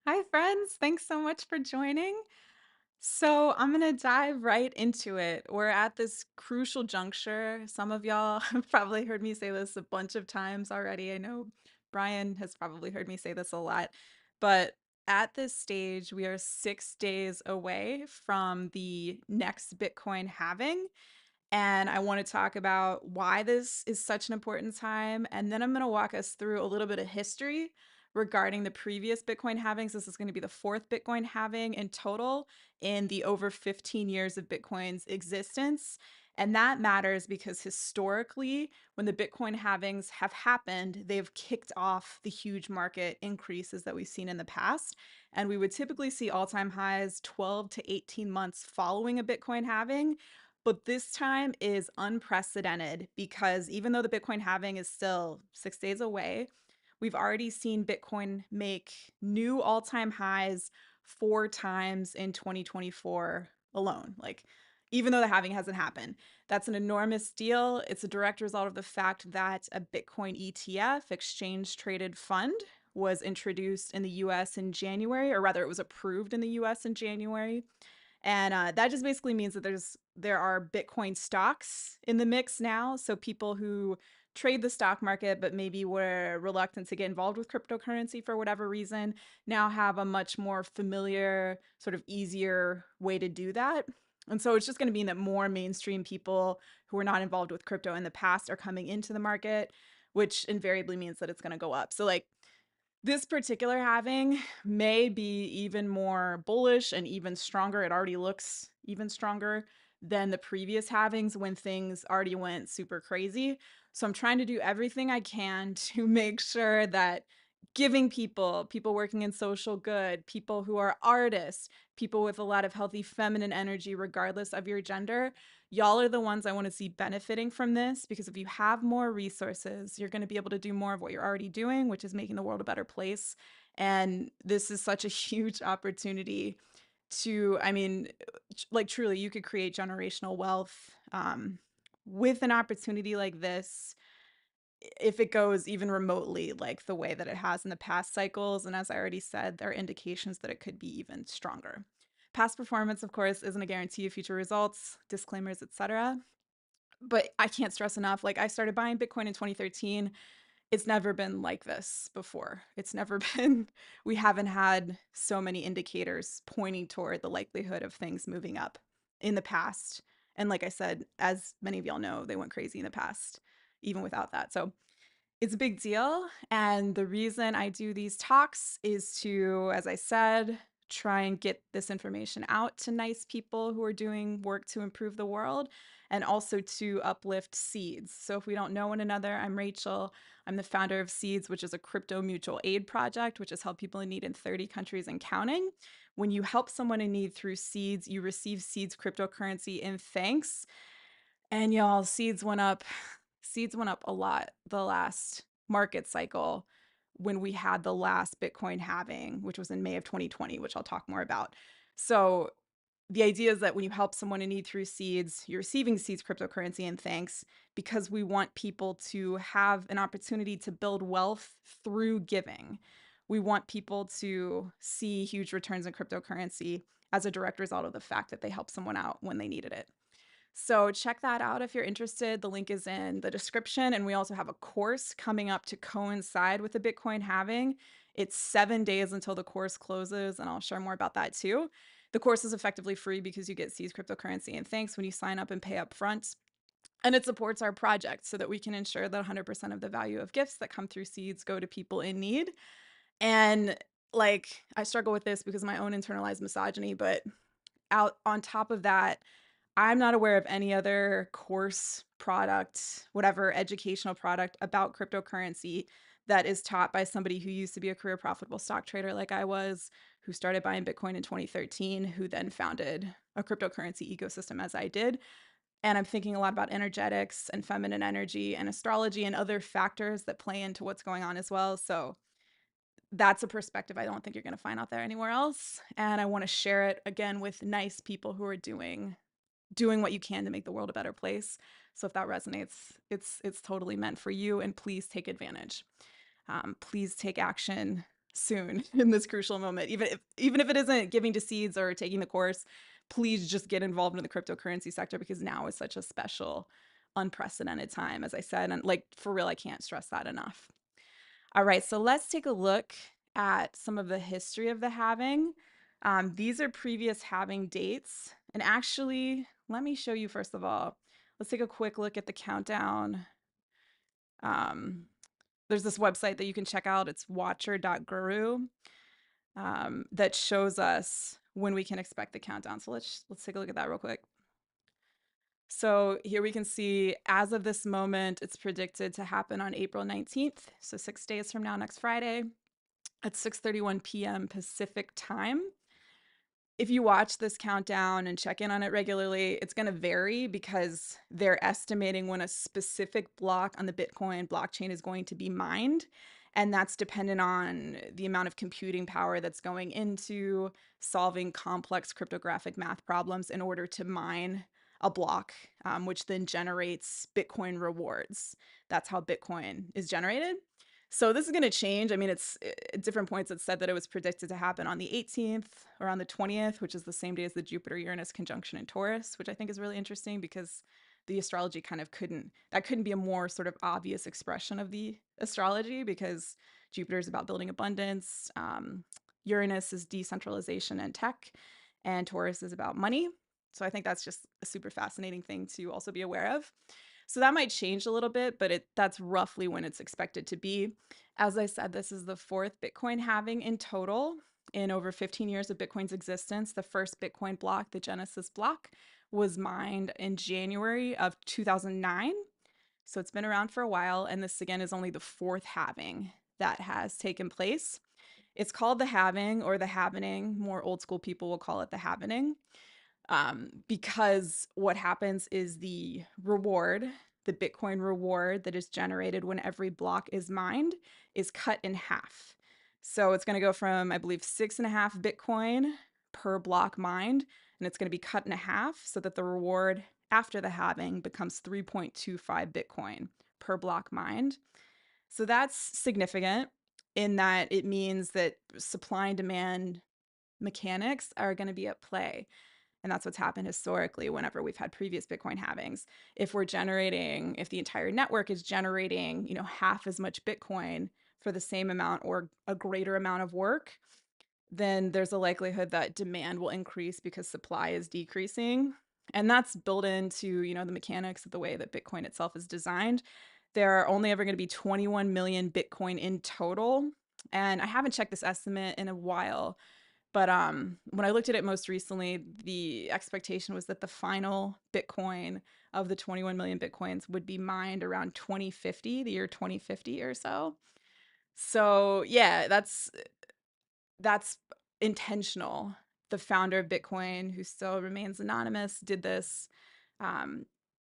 Hi, friends. Thanks so much for joining. So, I'm going to dive right into it. We're at this crucial juncture. Some of y'all have probably heard me say this a bunch of times already. I know Brian has probably heard me say this a lot. But at this stage, we are 6 days away from the next Bitcoin halving. And I want to talk about why this is such an important time. And then I'm going to walk us through a little bit of history regarding the previous Bitcoin halvings. This is going to be the fourth Bitcoin halving in total in the over 15 years of Bitcoin's existence. And that matters because historically, when the Bitcoin halvings have happened, they've kicked off the huge market increases that we've seen in the past. And we would typically see all time highs 12 to 18 months following a Bitcoin halving. But this time is unprecedented because even though the Bitcoin halving is still 6 days away, we've already seen Bitcoin make new all time highs 4 times in 2024 alone. Like, even though the halving hasn't happened, that's an enormous deal. It's a direct result of the fact that a Bitcoin ETF, exchange traded fund, was introduced in the US in January, or rather, it was approved in the US in January. And that just basically means that there are Bitcoin stocks in the mix now. So people who trade the stock market but maybe were reluctant to get involved with cryptocurrency for whatever reason now have a much more familiar, sort of easier way to do that. And so it's just going to mean that more mainstream people who were not involved with crypto in the past are coming into the market, which invariably means that it's going to go up. So like this particular halving may be even more bullish and even stronger. It already looks even stronger than the previous halvings when things already went super crazy. So I'm trying to do everything I can to make sure that giving people working in social good, people who are artists, people with a lot of healthy feminine energy, regardless of your gender, y'all are the ones I want to see benefiting from this, because if you have more resources, you're going to be able to do more of what you're already doing, which is making the world a better place. And this is such a huge opportunity to, I mean, like truly, you could create generational wealth with an opportunity like this if it goes even remotely like the way that it has in the past cycles. And as I already said, there are indications that it could be even stronger. Past performance, of course, isn't a guarantee of future results, disclaimers, etc. But I can't stress enough, like I started buying Bitcoin in 2013. It's never been like this before. It's never been, we haven't had so many indicators pointing toward the likelihood of things moving up in the past. And like I said, as many of y'all know, they went crazy in the past, even without that. So it's a big deal. And the reason I do these talks is to, as I said, try and get this information out to nice people who are doing work to improve the world, and also to uplift Seeds. So if we don't know one another, I'm Rachel. I'm the founder of Seeds, which is a crypto mutual aid project, which has helped people in need in 30 countries and counting. When you help someone in need through Seeds, you receive Seeds cryptocurrency in thanks. And y'all, seeds went up a lot the last market cycle when we had the last Bitcoin halving, which was in May of 2020, which I'll talk more about. So the idea is that when you help someone in need through Seeds, you're receiving Seeds cryptocurrency and thanks, because we want people to have an opportunity to build wealth through giving. We want people to see huge returns in cryptocurrency as a direct result of the fact that they helped someone out when they needed it. So check that out if you're interested. The link is in the description. And we also have a course coming up to coincide with the Bitcoin halving. It's 7 days until the course closes, and I'll share more about that too. The course is effectively free because you get Seeds cryptocurrency and thanks when you sign up and pay up front. And it supports our project so that we can ensure that 100% of the value of gifts that come through Seeds go to people in need. And like, I struggle with this because of my own internalized misogyny, but out on top of that, I'm not aware of any other course, product, whatever educational product about cryptocurrency that is taught by somebody who used to be a career profitable stock trader like I was, who started buying Bitcoin in 2013, who then founded a cryptocurrency ecosystem as I did. And I'm thinking a lot about energetics and feminine energy and astrology and other factors that play into what's going on as well. So that's a perspective I don't think you're going to find out there anywhere else. And I want to share it again with nice people who are doing what you can to make the world a better place. So if that resonates, it's totally meant for you, and please take advantage. Please take action. soon in this crucial moment. Even if it isn't giving to seeds or taking the course, please just get involved in the cryptocurrency sector because now is such a special, unprecedented time, as I said. And like for real, I can't stress that enough. All right, so let's take a look at some of the history of the halving. These are previous halving dates. And actually, let me show you first of all. Let's take a quick look at the countdown. Um, there's this website that you can check out. It's watcher.guru, that shows us when we can expect the countdown. So let's take a look at that real quick. So here we can see, as of this moment, it's predicted to happen on April 19th. So 6 days from now, next Friday at 6:31 p.m. Pacific time. If you watch this countdown and check in on it regularly, it's going to vary because they're estimating when a specific block on the Bitcoin blockchain is going to be mined. And that's dependent on the amount of computing power that's going into solving complex cryptographic math problems in order to mine a block, which then generates Bitcoin rewards. That's how Bitcoin is generated. So this is going to change. I mean, it's at different points it said that it was predicted to happen on the 18th or on the 20th, which is the same day as the Jupiter-Uranus conjunction in Taurus, which I think is really interesting because the astrology kind of couldn't be a more sort of obvious expression of the astrology because Jupiter is about building abundance, Uranus is decentralization and tech, and Taurus is about money. So I think that's just a super fascinating thing to also be aware of. So that might change a little bit, but that's roughly when it's expected to be. As I said, this is the fourth Bitcoin halving in total in over 15 years of Bitcoin's existence. The first Bitcoin block, the Genesis block, was mined in January of 2009. So it's been around for a while. And this, again, is only the fourth halving that has taken place. It's called the halving or the happening. More old school people will call it the happening, because what happens is the Bitcoin reward that is generated when every block is mined is cut in half. So it's going to go from, I believe, 6.5 Bitcoin per block mined, and it's going to be cut in half so that the reward after the halving becomes 3.25 Bitcoin per block mined. So that's significant in that it means that supply and demand mechanics are going to be at play. And that's what's happened historically whenever we've had previous Bitcoin halvings. If the entire network is generating, half as much Bitcoin for the same amount or a greater amount of work, then there's a likelihood that demand will increase because supply is decreasing. And that's built into, the mechanics of the way that Bitcoin itself is designed. There are only ever going to be 21 million Bitcoin in total. And I haven't checked this estimate in a while, but when I looked at it most recently, the expectation was that the final Bitcoin of the 21 million Bitcoins would be mined around 2050, the year 2050 or so. So yeah, that's intentional. The founder of Bitcoin, who still remains anonymous, did this um,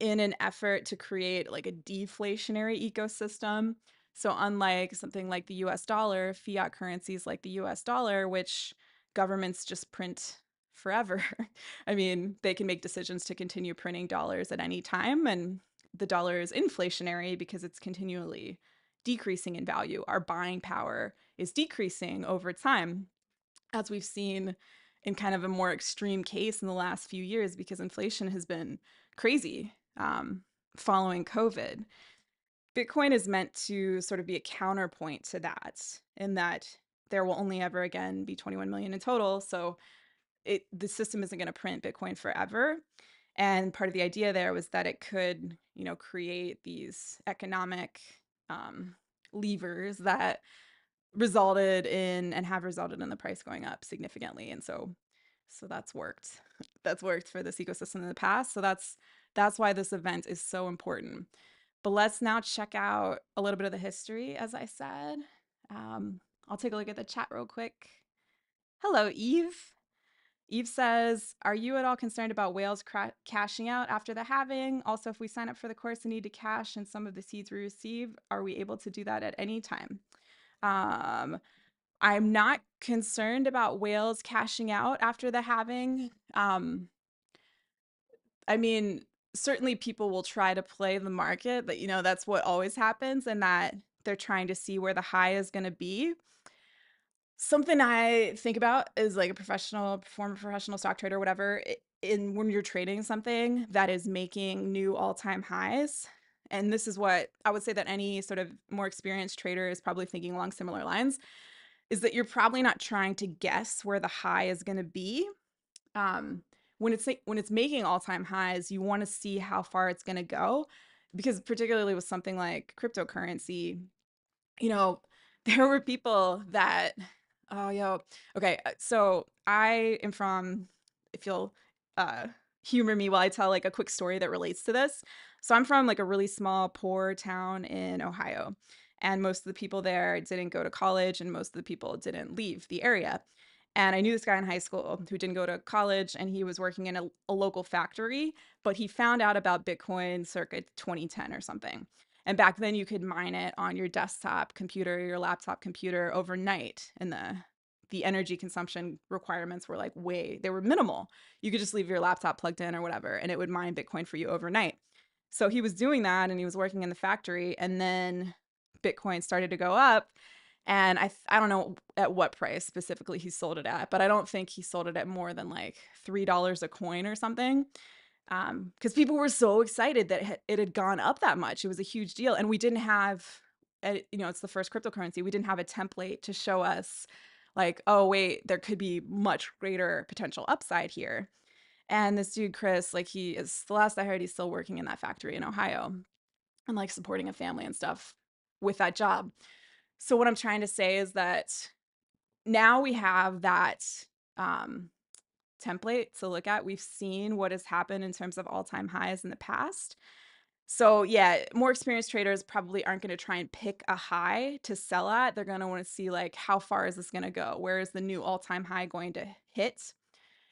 in an effort to create like a deflationary ecosystem. So unlike something like the US dollar, fiat currencies like the US dollar, which governments just print forever. I mean, they can make decisions to continue printing dollars at any time, and the dollar is inflationary because it's continually decreasing in value. Our buying power is decreasing over time, as we've seen in kind of a more extreme case in the last few years because inflation has been crazy following COVID. Bitcoin is meant to sort of be a counterpoint to that, in that there will only ever again be 21 million in total. So the system isn't going to print Bitcoin forever. And part of the idea there was that it could, create these economic levers that resulted in and have resulted in the price going up significantly. And so that's worked. That's worked for this ecosystem in the past. So that's why this event is so important. But let's now check out a little bit of the history, as I said. I'll take a look at the chat real quick. Hello, Eve. Eve says, are you at all concerned about whales cashing out after the halving? Also, if we sign up for the course and need to cash in some of the seeds we receive, are we able to do that at any time? I'm not concerned about whales cashing out after the halving. I mean, certainly people will try to play the market, but that's what always happens, and that they're trying to see where the high is going to be. Something I think about is like a former professional stock trader, whatever, in when you're trading something that is making new all-time highs. And this is what I would say that any sort of more experienced trader is probably thinking along similar lines, is that you're probably not trying to guess where the high is going to be. Um, when it's making all-time highs, you want to see how far it's going to go, because particularly with something like cryptocurrency, you know, there were people that, oh, yo, okay. So I am from, if you'll uh, humor me while I tell like a quick story that relates to this. So I'm from like a really small, poor town in Ohio. And most of the people there didn't go to college, and most of the people didn't leave the area. And I knew this guy in high school who didn't go to college, and he was working in a local factory, but he found out about Bitcoin circa 2010 or something. And back then you could mine it on your desktop computer, your laptop computer overnight. And the energy consumption requirements were like they were minimal. You could just leave your laptop plugged in or whatever, and it would mine Bitcoin for you overnight. So he was doing that, and he was working in the factory, and then Bitcoin started to go up. And I don't know at what price specifically he sold it at, but I don't think he sold it at more than like $3 a coin or something, because people were so excited that it had gone up that much. It was a huge deal. And we didn't have, it's the first cryptocurrency. We didn't have a template to show us, like, oh, wait, there could be much greater potential upside here. And this dude, Chris, like, he is, the last I heard, he's still working in that factory in Ohio and like supporting a family and stuff with that job. So, what I'm trying to say is that now we have that um, template to look at. We've seen what has happened in terms of all-time highs in the past. So yeah, more experienced traders probably aren't going to try and pick a high to sell at. They're going to want to see like, how far is this going to go? Where is the new all-time high going to hit?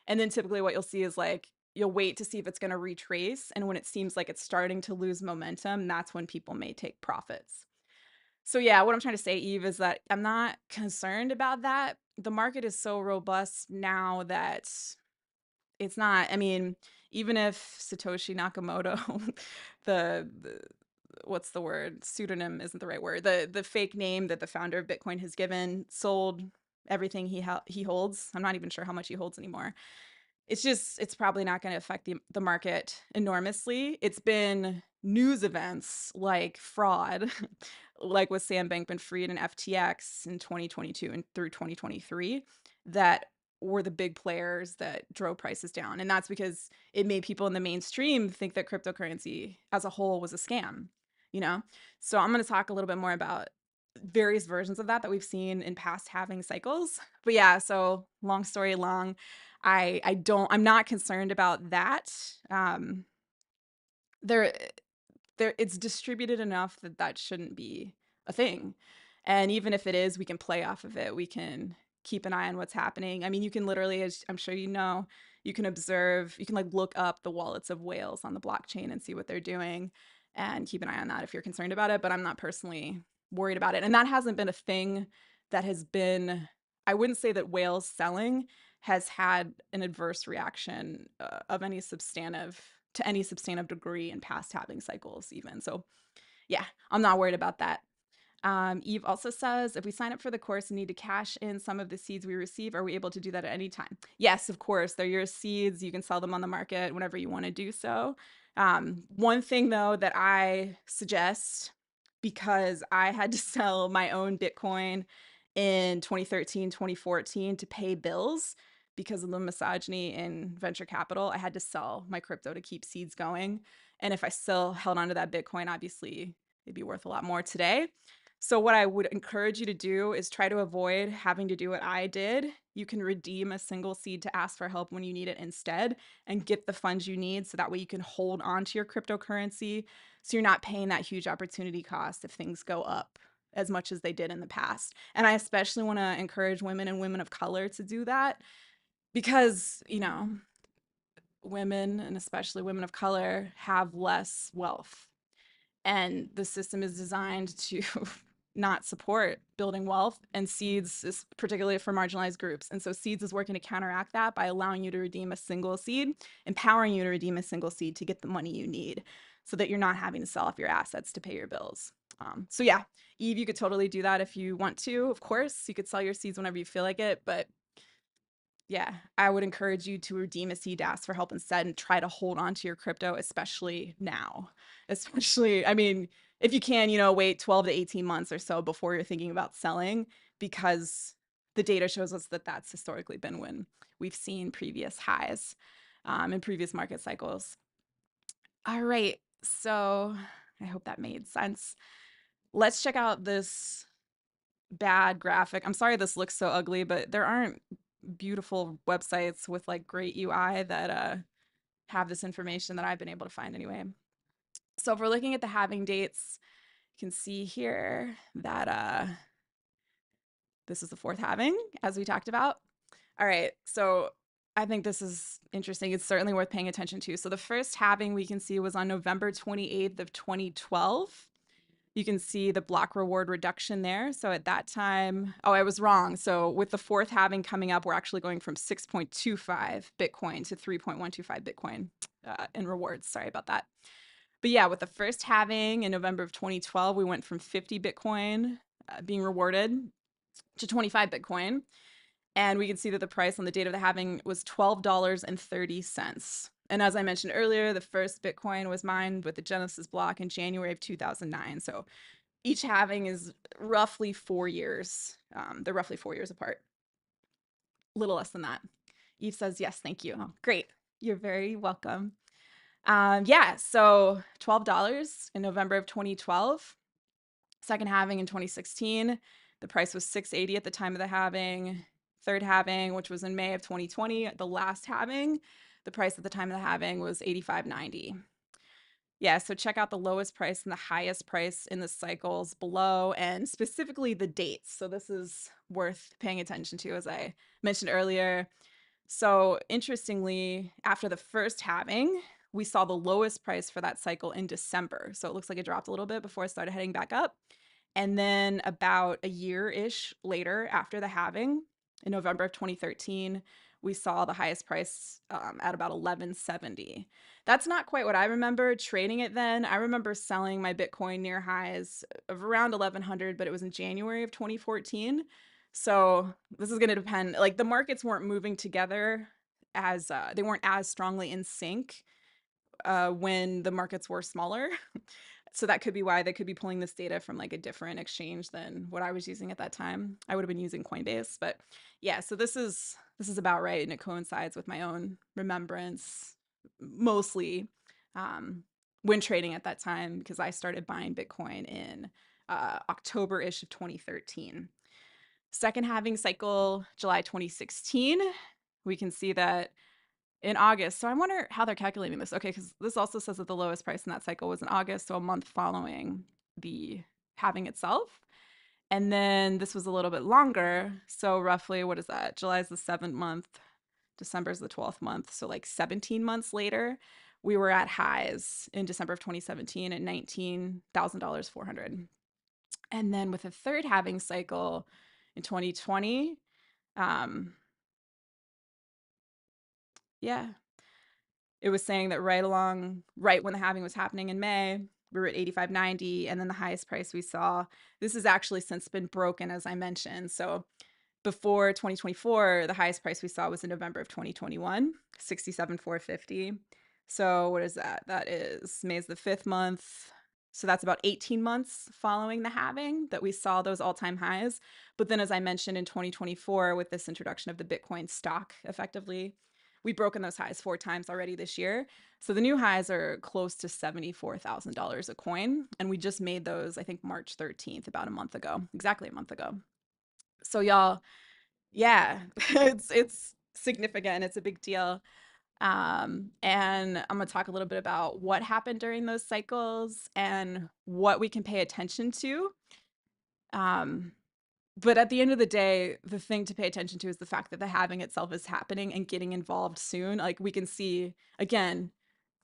And then typically what you'll see is like, you'll wait to see if it's going to retrace. And when it seems like it's starting to lose momentum, that's when people may take profits. So yeah, what I'm trying to say, Eve, is that I'm not concerned about that. The market is so robust now that it's not, I mean, even if Satoshi Nakamoto, the what's the word? Pseudonym isn't the right word. The fake name that the founder of Bitcoin has given, sold everything he holds. I'm not even sure how much he holds anymore. It's probably not going to affect the market enormously. It's been news events like fraud, like with Sam Bankman-Fried and FTX in 2022 and through 2023, that were the big players that drove prices down. And that's because it made people in the mainstream think that cryptocurrency as a whole was a scam, you know? So I'm going to talk a little bit more about various versions of that we've seen in past halving cycles. But yeah, so long story long, I'm not concerned about that. There it's distributed enough that that shouldn't be a thing. And even if it is, we can play off of it. We can keep an eye on what's happening. I mean, you can literally, as I'm sure you know, you can observe, you can like look up the wallets of whales on the blockchain and see what they're doing and keep an eye on that if you're concerned about it. But I'm not personally worried about it. And that hasn't been a thing that has been, I wouldn't say that whales selling has had an adverse reaction of any substantive to any substantive degree in past halving cycles even. So yeah, I'm not worried about that. Eve also says, if we sign up for the course and need to cash in some of the seeds we receive, are we able to do that at any time? Yes, of course. They're your seeds. You can sell them on the market whenever you want to do so. One thing, though, that I suggest, because I had to sell my own Bitcoin in 2013, 2014 to pay bills because of the misogyny in venture capital, I had to sell my crypto to keep seeds going. And if I still held onto that Bitcoin, obviously it'd be worth a lot more today. So what I would encourage you to do is try to avoid having to do what I did. You can redeem a single seed to ask for help when you need it instead and get the funds you need, so that way you can hold on to your cryptocurrency, so you're not paying that huge opportunity cost if things go up as much as they did in the past. And I especially want to encourage women and women of color to do that, because, women, and especially women of color, have less wealth, and the system is designed to not support building wealth, and seeds is particularly for marginalized groups. And so seeds is working to counteract that by allowing you to redeem a single seed, empowering you to redeem a single seed to get the money you need, so that you're not having to sell off your assets to pay your bills. So yeah, Eve, you could totally do that if you want to. Of course, you could sell your seeds whenever you feel like it, but yeah, I would encourage you to redeem a seed to ask for help instead and try to hold on to your crypto, especially now. Especially, I mean, if you can, wait 12 to 18 months or so before you're thinking about selling, because the data shows us that that's historically been when we've seen previous highs in previous market cycles. All right, so I hope that made sense. Let's check out this bad graphic. I'm sorry this looks so ugly, but there aren't beautiful websites with like great UI that have this information that I've been able to find anyway. So if we're looking at the halving dates, you can see here that this is the fourth halving, as we talked about. All right, so I think this is interesting. It's certainly worth paying attention to. So the first halving we can see was on November 28th of 2012. You can see the block reward reduction there. So at that time, oh, I was wrong. So with the fourth halving coming up, we're actually going from 6.25 Bitcoin to 3.125 Bitcoin in rewards. Sorry about that. But yeah, with the first halving in November of 2012, we went from 50 Bitcoin being rewarded to 25 Bitcoin. And we can see that the price on the date of the halving was $12.30. And as I mentioned earlier, the first Bitcoin was mined with the Genesis block in January of 2009. So each halving is roughly 4 years. They're roughly 4 years apart. A little less than that. Eve says, yes, thank you. Oh, great. You're very welcome. Yeah, so $12 in November of 2012. Second halving in 2016. The price was $6.80 at the time of the halving. Third halving, which was in May of 2020, the last halving, the price at the time of the halving was $85.90. Yeah, so check out the lowest price and the highest price in the cycles below, and specifically the dates. So this is worth paying attention to, as I mentioned earlier. So interestingly, after the first halving, we saw the lowest price for that cycle in December. So it looks like it dropped a little bit before it started heading back up. And then about a year-ish later after the halving, in November of 2013, we saw the highest price at about 1170. That's not quite what I remember trading it then. I remember selling my Bitcoin near highs of around 1100, but it was in January of 2014. So this is going to depend. Like the markets weren't moving together as they weren't as strongly in sync when the markets were smaller. So that could be why they could be pulling this data from like a different exchange than what I was using at that time. I would have been using Coinbase, but yeah, so this is about right, and it coincides with my own remembrance mostly when trading at that time, because I started buying Bitcoin in October-ish of 2013. Second halving cycle, July 2016. We can see that in August. So I wonder how they're calculating this. Okay, because this also says that the lowest price in that cycle was in August, so a month following the halving itself. And then this was a little bit longer. So roughly, what is that? July is the 7th month, December is the 12th month. So like 17 months later, we were at highs in December of 2017 at $19,000, 400. And then with a third halving cycle in 2020, yeah, it was saying that right when the halving was happening in May, we were at 85.90, and then the highest price we saw, this has actually since been broken, as I mentioned. So before 2024, the highest price we saw was in November of 2021, 67,450. So what is that? That is May's the 5th month. So that's about 18 months following the halving that we saw those all-time highs. But then, as I mentioned, in 2024, with this introduction of the Bitcoin stock, effectively, we've broken those highs 4 times already this year. So the new highs are close to $74,000 a coin. And we just made those, I think, March 13th, about a month ago, exactly a month ago. So y'all, yeah, it's significant. It's a big deal. And I'm going to talk a little bit about what happened during those cycles and what we can pay attention to. But at the end of the day, the thing to pay attention to is the fact that the halving itself is happening and getting involved soon. Like we can see, again,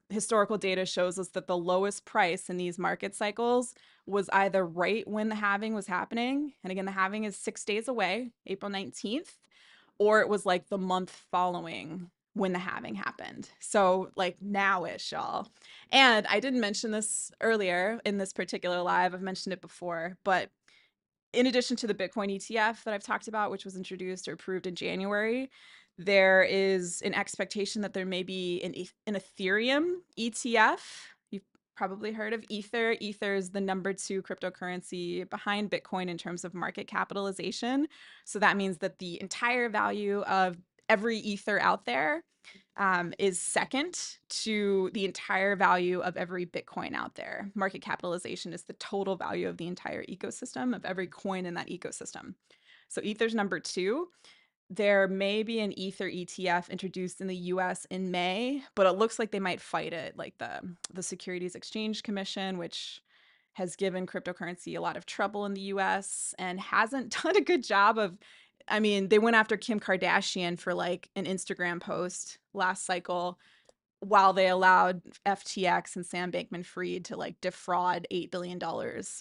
historical data shows us that the lowest price in these market cycles was either right when the halving was happening. And again, the halving is 6 days away, April 19th, or it was like the month following when the halving happened. So like now-ish, y'all. And I didn't mention this earlier in this particular live. I've mentioned it before, but in addition to the Bitcoin ETF that I've talked about, which was introduced or approved in January, there is an expectation that there may be an Ethereum ETF. You've probably heard of Ether. Ether is the number 2 cryptocurrency behind Bitcoin in terms of market capitalization. So that means that the entire value of every Ether out there is second to the entire value of every Bitcoin out there. Market capitalization is the total value of the entire ecosystem, of every coin in that ecosystem. So Ether's number 2. There may be an Ether ETF introduced in the US in May, but it looks like they might fight it, like the Securities Exchange Commission, which has given cryptocurrency a lot of trouble in the US and hasn't done a good job of. I mean, they went after Kim Kardashian for like an Instagram post last cycle while they allowed FTX and Sam Bankman-Fried to like defraud $8 billion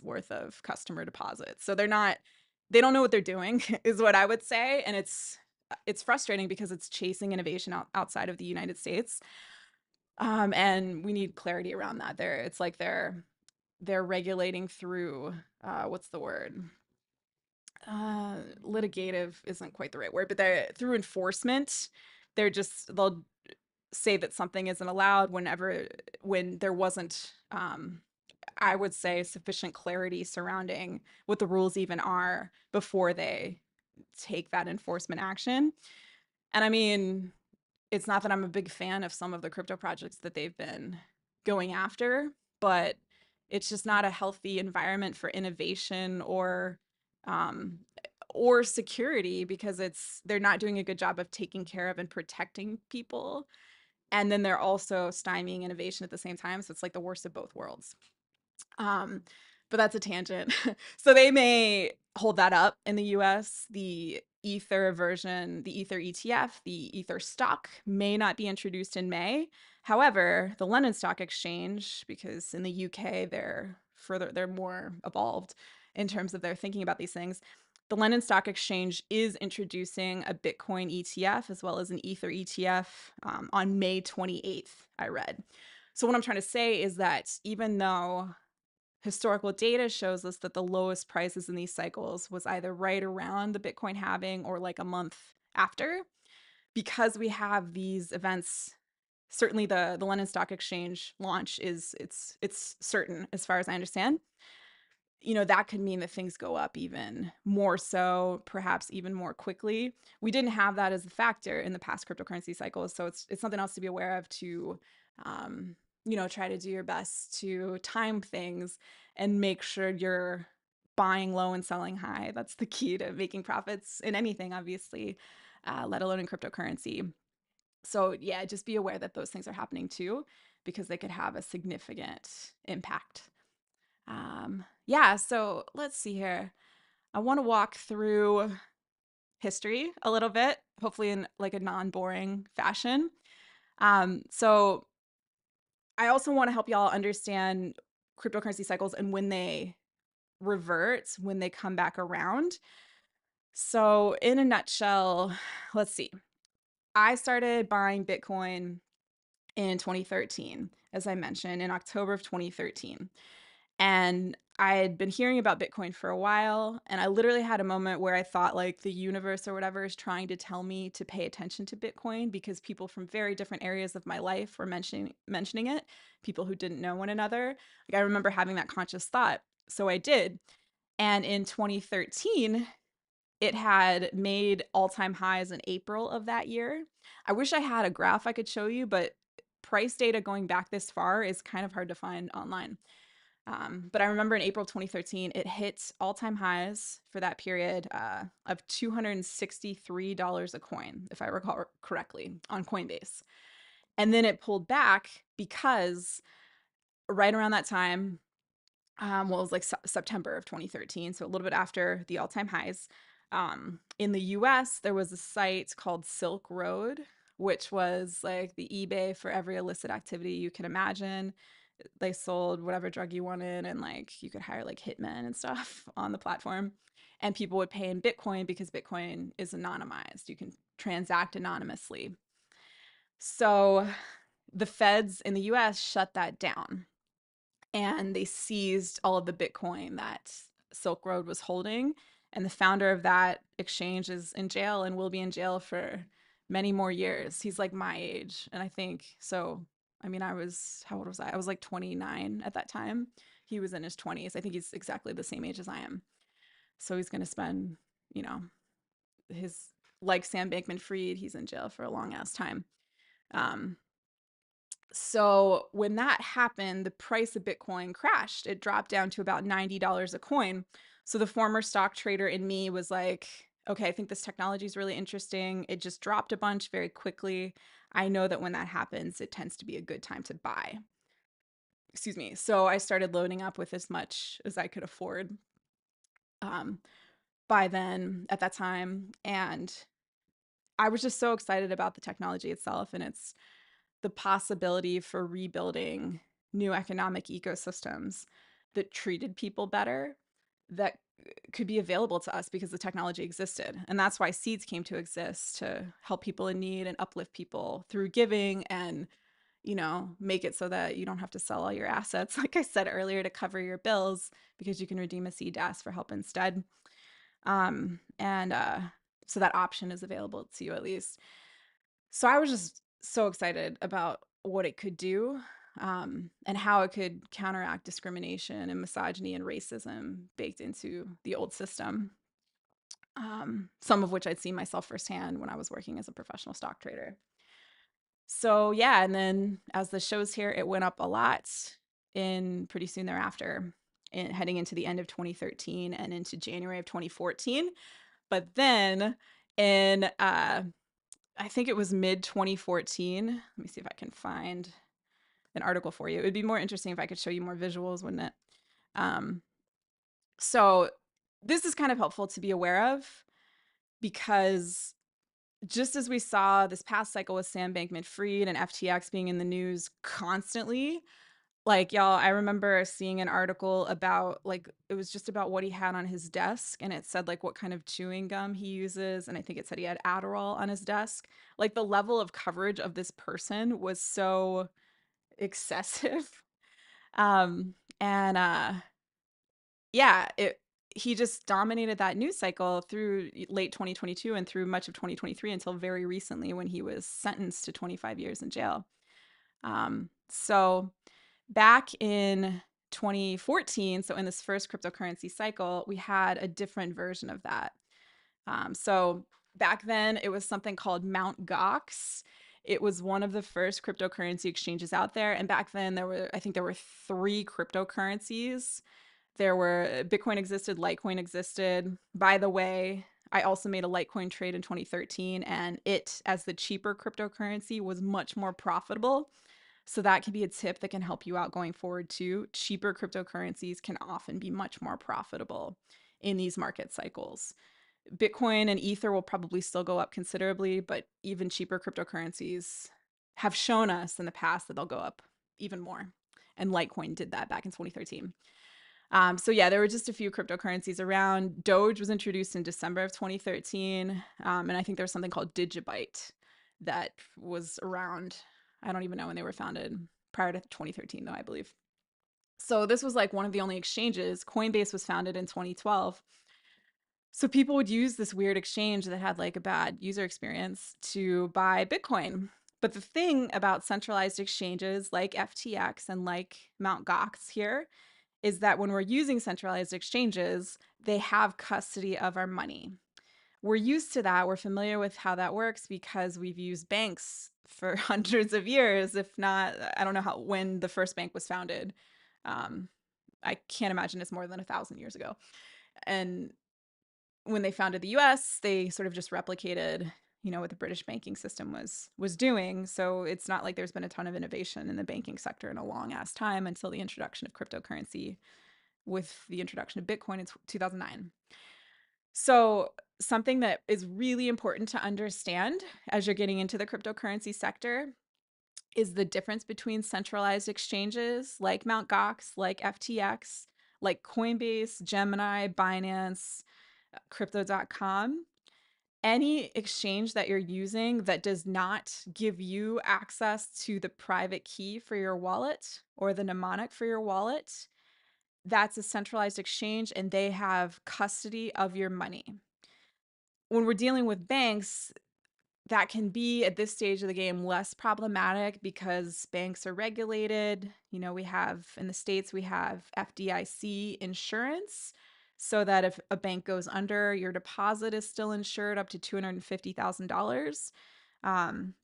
worth of customer deposits. So they don't know what they're doing is what I would say. And it's frustrating because it's chasing innovation outside of the United States. And we need clarity around that. It's like they're regulating through what's the word? Litigative isn't quite the right word, but they're through enforcement. They'll say that something isn't allowed when there wasn't I would say sufficient clarity surrounding what the rules even are before they take that enforcement action. And I mean, it's not that I'm a big fan of some of the crypto projects that they've been going after, but it's just not a healthy environment for innovation um, or security because they're not doing a good job of taking care of and protecting people. And then they're also stymieing innovation at the same time. So it's like the worst of both worlds. Um, but that's a tangent. So they may hold that up in the US. The Ether version, the Ether ETF, the Ether stock may not be introduced in May. However, the London Stock Exchange, because in the UK they're more evolved in terms of their thinking about these things. The London Stock Exchange is introducing a Bitcoin ETF as well as an Ether ETF on May 28th, I read. So what I'm trying to say is that even though historical data shows us that the lowest prices in these cycles was either right around the Bitcoin halving or like a month after, because we have these events. Certainly the London Stock Exchange launch it's certain as far as I understand. That could mean that things go up even more so, perhaps even more quickly. We didn't have that as a factor in the past cryptocurrency cycles, so it's something else to be aware of to um, try to do your best to time things and make sure you're buying low and selling high. That's the key to making profits in anything, obviously, let alone in cryptocurrency. So yeah, just be aware that those things are happening too, because they could have a significant impact. Yeah, so let's see here. I want to walk through history a little bit, hopefully in like a non-boring fashion. So I also want to help y'all understand cryptocurrency cycles and when they revert, when they come back around. So in a nutshell, let's see. I started buying Bitcoin in 2013, as I mentioned, in October of 2013. And I had been hearing about Bitcoin for a while, and I literally had a moment where I thought like the universe or whatever is trying to tell me to pay attention to Bitcoin because people from very different areas of my life were mentioning it, people who didn't know one another. Like I remember having that conscious thought. So I did. And in 2013, it had made all-time highs in April of that year. I wish I had a graph I could show you, but price data going back this far is kind of hard to find online. But I remember in April 2013, it hit all-time highs for that period of $263 a coin, if I recall correctly, on Coinbase. And then it pulled back because right around that time, well, it was like September of 2013, so a little bit after the all-time highs. In the US, there was a site called Silk Road, which was like the eBay for every illicit activity you can imagine. They sold whatever drug you wanted, and like you could hire like hitmen and stuff on the platform. And people would pay in Bitcoin because Bitcoin is anonymized. You can transact anonymously. So the feds in the US shut that down and they seized all of the Bitcoin that Silk Road was holding. And the founder of that exchange is in jail and will be in jail for many more years. He's like my age. And I think so. I mean, how old was I? I was like 29 at that time. He was in his 20s. I think he's exactly the same age as I am. So he's going to spend, you know, his, like Sam Bankman Fried, he's in jail for a long ass time. Um, so when that happened, the price of Bitcoin crashed. It dropped down to about $90 a coin. So the former stock trader in me was like, okay, I think this technology is really interesting. It just dropped a bunch very quickly. I know that when that happens, it tends to be a good time to buy. Excuse me. So I started loading up with as much as I could afford um, by then at that time. And I was just so excited about the technology itself and the possibility for rebuilding new economic ecosystems that treated people better, that could be available to us because the technology existed. And that's why seeds came to exist, to help people in need and uplift people through giving and, make it so that you don't have to sell all your assets, like I said earlier, to cover your bills, because you can redeem a seed to ask for help instead. And so that option is available to you at least. So I was just so excited about what it could do, and how it could counteract discrimination and misogyny and racism baked into the old system, some of which I'd seen myself firsthand when I was working as a professional stock trader. So yeah, and then as the shows here, it went up a lot in pretty soon thereafter, heading into the end of 2013 and into January of 2014. But then in I think it was mid 2014. Let me see if I can find an article for you. It would be more interesting if I could show you more visuals, wouldn't it? Um, so this is kind of helpful to be aware of, because just as we saw this past cycle with Sam Bankman Fried and FTX being in the news constantly, like, y'all, I remember seeing an article about, like, it was just about what he had on his desk, and it said like what kind of chewing gum he uses, and I think it said he had Adderall on his desk. Like, the level of coverage of this person was so excessive. And yeah, it he just dominated that news cycle through late 2022 and through much of 2023 until very recently when he was sentenced to 25 years in jail. So back in 2014, so in this first cryptocurrency cycle, we had a different version of that. So back then, it was something called Mt. Gox. It was one of the first cryptocurrency exchanges out there. And back then, I think there were three cryptocurrencies. There were Bitcoin existed, Litecoin existed. By the way, I also made a Litecoin trade in 2013, and it, as the cheaper cryptocurrency, was much more profitable. So that can be a tip that can help you out going forward too. Cheaper cryptocurrencies can often be much more profitable in these market cycles. Bitcoin and Ether will probably still go up considerably, but even cheaper cryptocurrencies have shown us in the past that they'll go up even more. And Litecoin did that back in 2013. So yeah, there were just a few cryptocurrencies around. Doge was introduced in December of 2013. And I think there was something called Digibyte that was around. I don't even know when they were founded, prior to 2013 though, I believe. So this was like one of the only exchanges. Coinbase was founded in 2012. So people would use this weird exchange that had like a bad user experience to buy Bitcoin. But the thing about centralized exchanges like FTX and like Mt. Gox here is that when we're using centralized exchanges, they have custody of our money. We're used to that. We're familiar with how that works because we've used banks for hundreds of years, if not, I don't know when the first bank was founded. Um, I can't imagine it's more than 1,000 years ago. And when they founded the US, they sort of just replicated, what the British banking system was doing. So it's not like there's been a ton of innovation in the banking sector in a long ass time until the introduction of cryptocurrency with the introduction of Bitcoin in 2009. So something that is really important to understand as you're getting into the cryptocurrency sector is the difference between centralized exchanges like Mt. Gox, like FTX, like Coinbase, Gemini, Binance, crypto.com, Any exchange that you're using that does not give you access to the private key for your wallet or the mnemonic for your wallet, that's a centralized exchange and they have custody of your money. When we're dealing with banks, that can be at this stage of the game less problematic because banks are regulated. You know, we have in the States, we have FDIC insurance so that if a bank goes under, your deposit is still insured up to $250,000.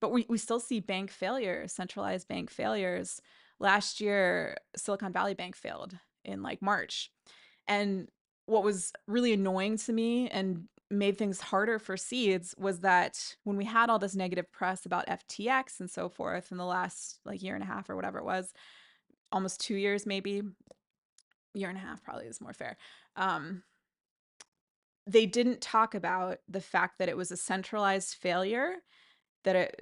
But we still see bank failures, centralized bank failures. Last year, Silicon Valley Bank failed in like March. And what was really annoying to me and made things harder for seeds was that when we had all this negative press about FTX and so forth in the last like year and a half or whatever it was, almost 2 years, maybe year and a half probably is more fair. Um, they didn't talk about the fact that it was a centralized failure, that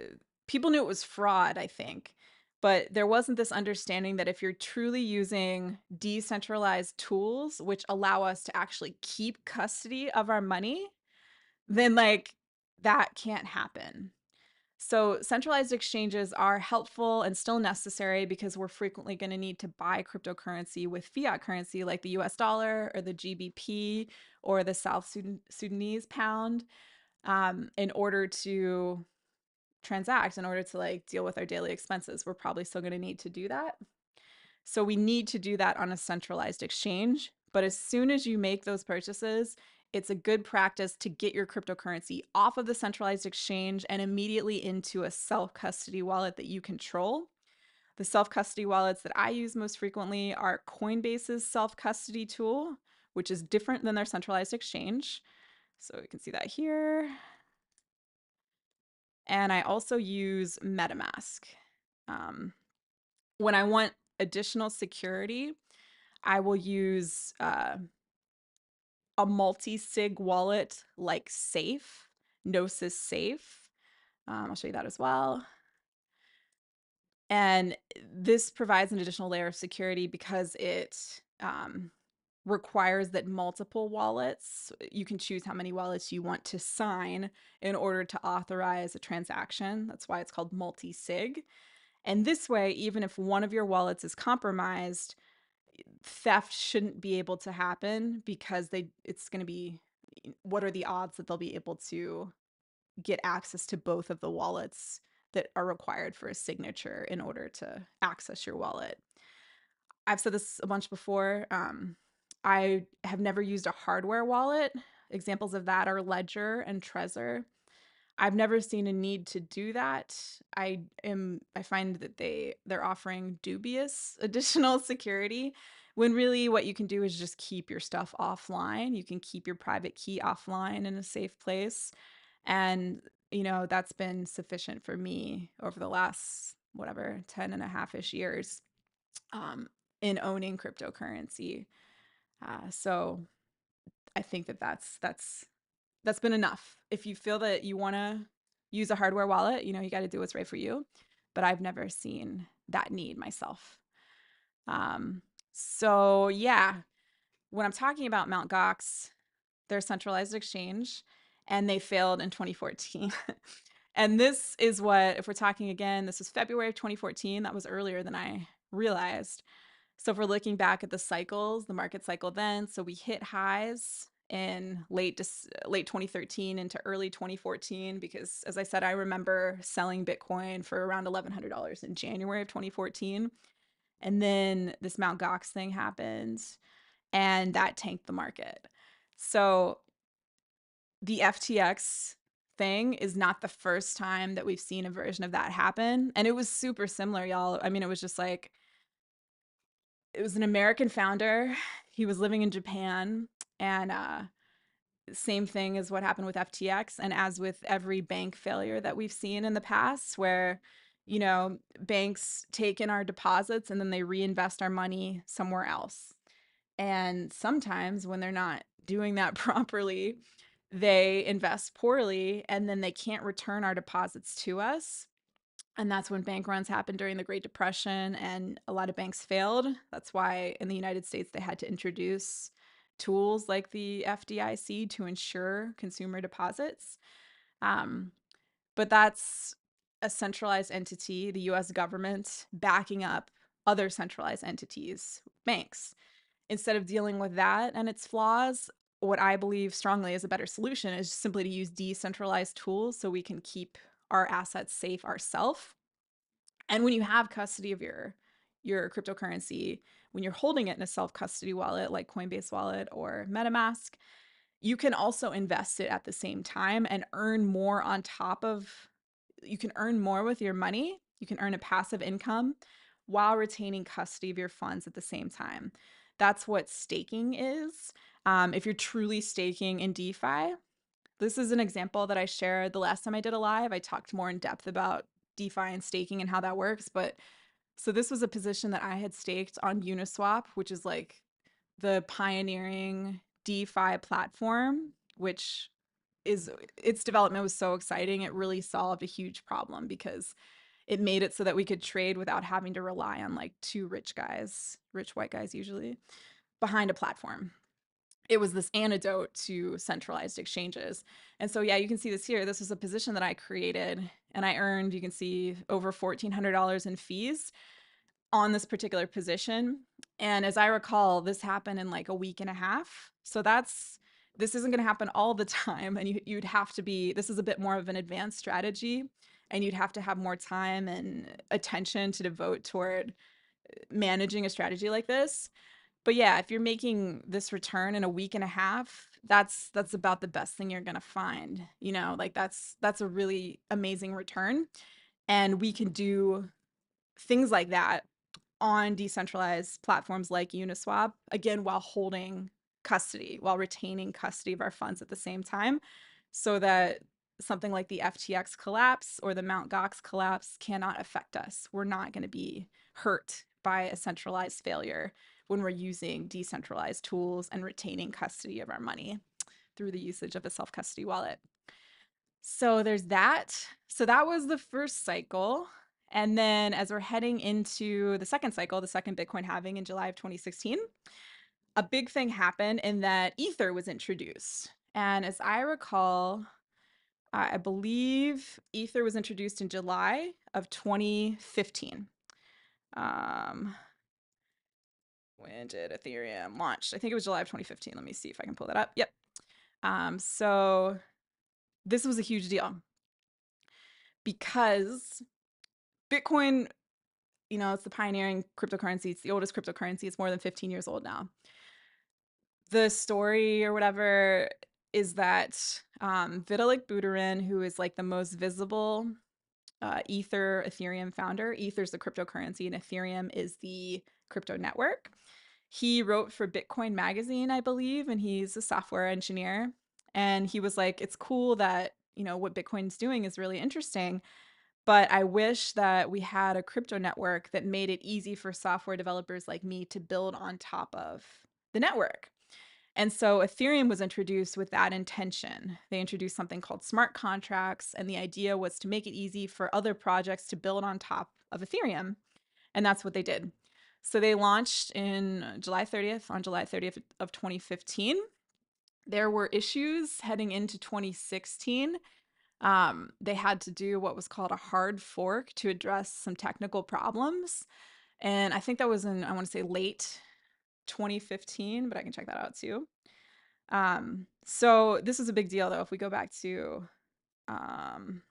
people knew it was fraud, I think. But there wasn't this understanding that if you're truly using decentralized tools, which allow us to actually keep custody of our money, then like that can't happen. So centralized exchanges are helpful and still necessary because we're frequently going to need to buy cryptocurrency with fiat currency like the US dollar or the GBP or the South Sudanese pound in order to transact, in order to like deal with our daily expenses. We're probably still going to need to do that. So we need to do that on a centralized exchange. But as soon as you make those purchases, it's a good practice to get your cryptocurrency off of the centralized exchange and immediately into a self-custody wallet that you control. The self-custody wallets that I use most frequently are Coinbase's self-custody tool, which is different than their centralized exchange. So you can see that here. And I also use MetaMask. Um, when I want additional security, I will use a multi-sig wallet like Safe, Gnosis Safe. I'll show you that as well. And this provides an additional layer of security because it requires that multiple wallets, you can choose how many wallets you want to sign in order to authorize a transaction. That's why it's called multi-sig. And this way, even if one of your wallets is compromised, theft shouldn't be able to happen because it's going to be, what are the odds that they'll be able to get access to both of the wallets that are required for a signature in order to access your wallet? I've said this a bunch before. I have never used a hardware wallet. Examples of that are Ledger and Trezor. I've never seen a need to do that. I find that they're offering dubious additional security when really what you can do is just keep your stuff offline. You can keep your private key offline in a safe place. And you know, that's been sufficient for me over the last whatever 10 and a half-ish years in owning cryptocurrency. So I think that that's been enough. If you feel that you want to use a hardware wallet, you know, you got to do what's right for you. But I've never seen that need myself. Um, so yeah, when I'm talking about Mt. Gox, they're a centralized exchange and they failed in 2014. And this is what, if we're talking again, this is February of 2014. That was earlier than I realized. So if we're looking back at the cycles, the market cycle then, so we hit highs in late 2013 into early 2014 because as I said, I remember selling Bitcoin for around $1,100 in January of 2014. And then this Mt. Gox thing happened and that tanked the market. So the FTX thing is not the first time that we've seen a version of that happen. And it was super similar, y'all. I mean, it was just like, it was an American founder. He was living in Japan, and same thing as what happened with FTX, and as with every bank failure that we've seen in the past, where you know banks take in our deposits and then they reinvest our money somewhere else. And sometimes when they're not doing that properly, they invest poorly, and then they can't return our deposits to us. And that's when bank runs happened during the Great Depression, and a lot of banks failed. That's why in the United States they had to introduce tools like the FDIC to ensure consumer deposits. Um, but that's a centralized entity, the US government backing up other centralized entities, banks. Instead of dealing with that and its flaws, what I believe strongly is a better solution is simply to use decentralized tools so we can keep our assets safe ourselves. And when you have custody of your cryptocurrency, when you're holding it in a self-custody wallet like Coinbase Wallet or MetaMask, you can also invest it at the same time and earn more on top of, you can earn more with your money. You can earn a passive income while retaining custody of your funds at the same time. That's what staking is. If you're truly staking in DeFi, this is an example that I shared the last time I did a live. I talked more in depth about DeFi and staking and how that works. But so this was a position that I had staked on Uniswap, which is like the pioneering DeFi platform, which is, its development was so exciting. It really solved a huge problem because it made it so that we could trade without having to rely on like two rich guys, rich white guys usually, behind a platform. It was this antidote to centralized exchanges. And so, yeah, you can see this here. This was a position that I created and I earned, you can see, over $1,400 in fees on this particular position. And as I recall, this happened in like a week and a half. So this isn't going to happen all the time. And you'd have to be, this is a bit more of an advanced strategy. And you'd have to have more time and attention to devote toward managing a strategy like this. But yeah, if you're making this return in a week and a half, that's about the best thing you're going to find. You know, like that's a really amazing return. And we can do things like that on decentralized platforms like Uniswap, again, while holding custody, while retaining custody of our funds at the same time, so that something like the FTX collapse or the Mt. Gox collapse cannot affect us. We're not going to be hurt by a centralized failure when we're using decentralized tools and retaining custody of our money through the usage of a self-custody wallet. So there's that. So that was the first cycle. And then as we're heading into the second cycle, the second Bitcoin halving in July of 2016, a big thing happened in that Ether was introduced. And as I recall, I believe Ether was introduced in July of 2015. Um, when did Ethereum launch? I think it was July of 2015. Let me see if I can pull that up. Yep. So this was a huge deal because Bitcoin, you know, it's the pioneering cryptocurrency. It's the oldest cryptocurrency. It's more than 15 years old now. The story or whatever is that Vitalik Buterin, who is like the most visible Ethereum founder, Ether's the cryptocurrency and Ethereum is the crypto network. He wrote for Bitcoin Magazine, I believe, and he's a software engineer. And he was like, it's cool that, you know, what Bitcoin's doing is really interesting, but I wish that we had a crypto network that made it easy for software developers like me to build on top of the network. And so Ethereum was introduced with that intention. They introduced something called smart contracts, and the idea was to make it easy for other projects to build on top of Ethereum. And that's what they did. So they launched in July 30th, on July 30th of 2015. There were issues heading into 2016. They had to do what was called a hard fork to address some technical problems. And I think that was in, I want to say late 2015, but I can check that out too. So this is a big deal though. If we go back to um,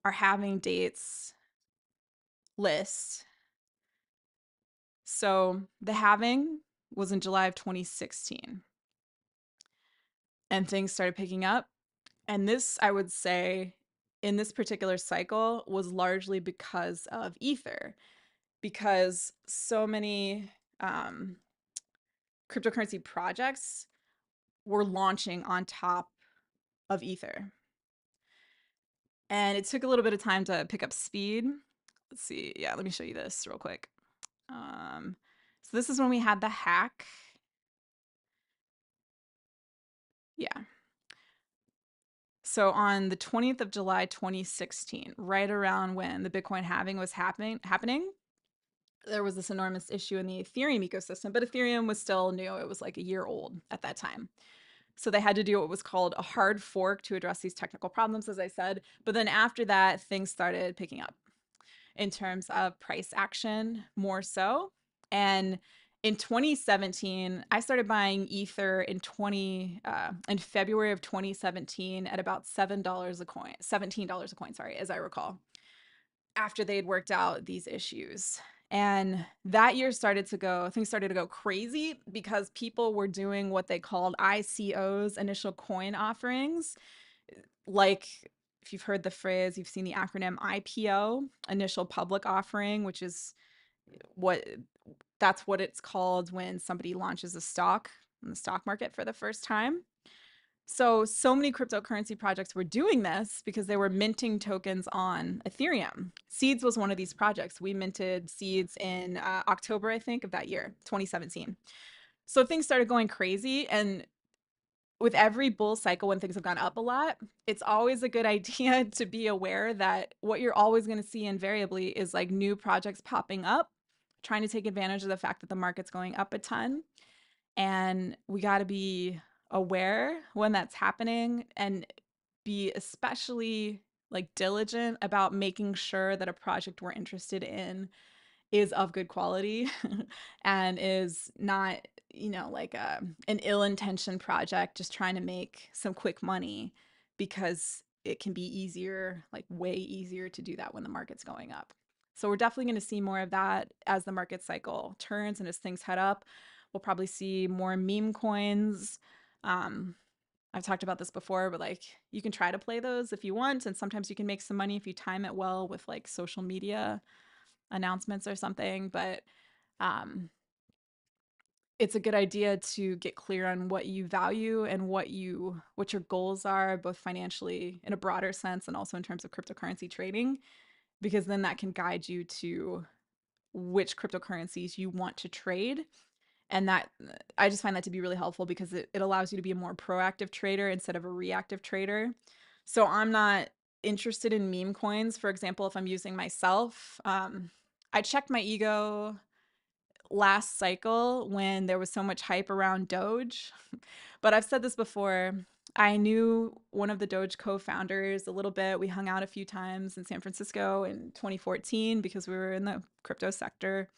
our halving dates list. So the halving was in July of 2016 and things started picking up. And this, I would say, in this particular cycle was largely because of Ether, because so many cryptocurrency projects were launching on top of Ether. And it took a little bit of time to pick up speed. Let's see. Yeah, let me show you this real quick. So this is when we had the hack. Yeah. So on the 20th of July 2016, right around when the Bitcoin halving was happening, there was this enormous issue in the Ethereum ecosystem, but Ethereum was still new. It was like a year old at that time. So they had to do what was called a hard fork to address these technical problems, as I said. But then after that, things started picking up in terms of price action more so. And in 2017, I started buying Ether in February of 2017 at about $7 a coin, $17 a coin, sorry, as I recall, after they'd worked out these issues. And that year things started to go crazy because people were doing what they called ICOs, initial coin offerings. Like, if you've heard the phrase, you've seen the acronym IPO, initial public offering, which is what that's what it's called when somebody launches a stock in the stock market for the first time. So many cryptocurrency projects were doing this because they were minting tokens on Ethereum. Seeds was one of these projects. We minted Seeds in October, I think, of that year, 2017. So things started going crazy. And with every bull cycle, when things have gone up a lot, it's always a good idea to be aware that what you're always going to see invariably is like new projects popping up, trying to take advantage of the fact that the market's going up a ton. And we got to be aware when that's happening and be especially like diligent about making sure that a project we're interested in is of good quality and is not, like an ill-intentioned project just trying to make some quick money, because it can be easier, like way easier to do that when the market's going up. So we're definitely going to see more of that as the market cycle turns and as things head up. We'll probably see more meme coins. Um, I've talked about this before, but like you can try to play those if you want, and sometimes you can make some money if you time it well with like social media announcements or something. But um, it's a good idea to get clear on what you value and what your goals are, both financially in a broader sense and also in terms of cryptocurrency trading, because then that can guide you to which cryptocurrencies you want to trade. And that, I just find that to be really helpful because it allows you to be a more proactive trader instead of a reactive trader. So I'm not interested in meme coins, for example, if I'm using myself. I checked my ego last cycle when there was so much hype around Doge. But I've said this before. I knew one of the Doge co-founders a little bit. We hung out a few times in San Francisco in 2014 because we were in the crypto sector.